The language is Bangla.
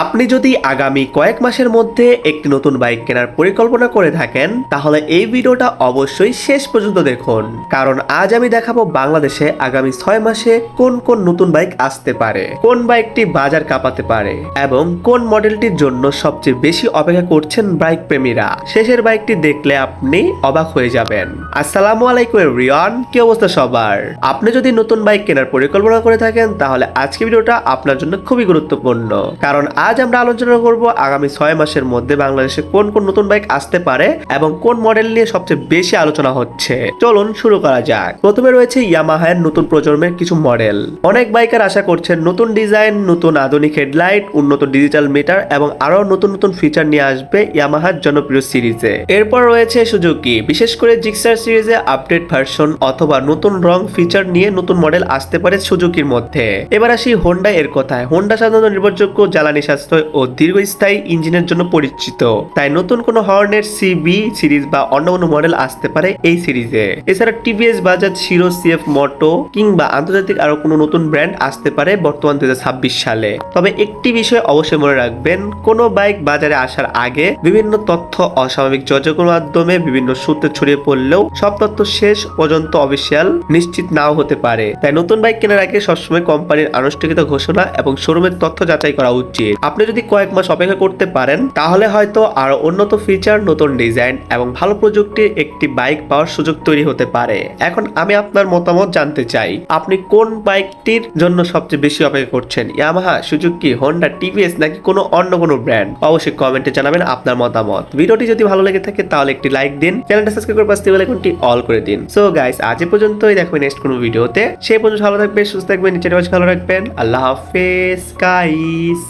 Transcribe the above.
আপনি যদি আগামী কয়েক মাসের মধ্যে একটি নতুন বাইক কেনার পরিকল্পনা করে থাকেন তাহলে এই ভিডিওটা অবশ্যই শেষ পর্যন্ত দেখুন, কারণ আজ আমি দেখাবো বাংলাদেশে আগামী 6 মাসে কোন কোন নতুন বাইক আসতে পারে, কোন বাইকটি বাজার কাঁপাতে পারে এবং কোন মডেলটির জন্য সবচেয়ে বেশি অপেক্ষা করছেন বাইক প্রেমীরা। শেষের বাইকটি দেখলে আপনি অবাক হয়ে যাবেন। আসসালামু আলাইকুম এভরিওয়ান, কি অবস্থা সবার? আপনি যদি নতুন বাইক কেনার পরিকল্পনা করে থাকেন তাহলে আজকে ভিডিওটা আপনার জন্য খুবই গুরুত্বপূর্ণ, কারণ আজ আমরা আলোচনা করব আগামী 6 মাসের মধ্যে বাংলাদেশে কোন কোন নতুন বাইক আসতে পারে এবং কোন মডেল নিয়ে সবচেয়ে বেশি আলোচনা হচ্ছে। চলুন শুরু করা যাক। প্রথমে রয়েছে ইয়ামাহার নতুন প্রজন্মের কিছু মডেল। অনেক বাইকার আশা করছেন নতুন ডিজাইন, নতুন আধুনিক হেডলাইট, উন্নত ডিজিটাল মিটার এবং আরো নতুন নতুন ফিচার নিয়ে আসবে ইয়ামাহার জনপ্রিয় সিরিজে। এরপর রয়েছে সুজুকি, বিশেষ করে জিক্সার সিরিজে আপডেট ভার্সন অথবা নতুন রং ফিচার নিয়ে নতুন মডেল আসতে পারে সুজুকির মধ্যে। এবার আসি হোন্ডা এর কথায়। হোন্ডা সাধারণত নির্ভরযোগ্য, জ্বালানি সাশ্রয় ও দীর্ঘস্থায়ী ইঞ্জিনের জন্য পরিচিত, তাই নতুন কোনো হর্নের সিবি সিরিজ বা অন্য কোনো মডেল আসতে পারে এই সিরিজে। এছাড়া টিভিএস, বাজাজ, হিরো, সিএফ মোটো কিংবা আন্তর্জাতিক আরো কোনো নতুন ব্র্যান্ড আসতে পারে বর্তমান 2026 সালে। তবে একটি বিষয় অবশ্যই মনে রাখবেন, কোনো বাইক বাজারে আসার আগে বিভিন্ন তথ্য অস্বাভাবিক যোগাযোগের মাধ্যমে বিভিন্ন সূত্রে ছড়িয়ে পড়লেও সব তথ্য শেষ পর্যন্ত অফিসিয়াল নিশ্চিত নাও হতে পারে। তাই নতুন বাইক কেনার আগে সবসময় কোম্পানির আনুষ্ঠানিকতা ঘোষণা এবং শোরুমের তথ্য যাচাই করা উচিত। আপনি যদি কয়েক মাস অপেক্ষা করতে পারেন তাহলে হয়তো আরো উন্নত ফিচার, নতুন ডিজাইন এবং ভালো প্রযুক্তির একটি বাইক পাওয়ার সুযোগ তৈরি হতে পারে। এখন আমি আপনার মতামত জানতে চাই, আপনি কোন বাইকটির জন্য সবচেয়ে বেশি অপেক্ষা করছেন? ইয়ামাহা, সুজুকি, হোন্ডা, টিভিএস নাকি কোনো অন্য কোনো ব্র্যান্ড? অবশ্যই কমেন্টে জানাবেন আপনার মতামত। ভিডিওটি যদি ভালো লেগে থাকে তাহলে একটি লাইক দিন, চ্যানেলটা সাবস্ক্রাইব করে পাশে বেল আইকনটি অল করে দিন। সো গাইস, আজ পর্যন্তই, দেখবেন নেক্সট কোনো ভিডিওতে। সেই পর্যন্ত ভালো থাকবেন, সুস্থ থাকবেন, নিচের পাশে ভালো রাখবেন। আল্লাহ হাফেজ গাইস।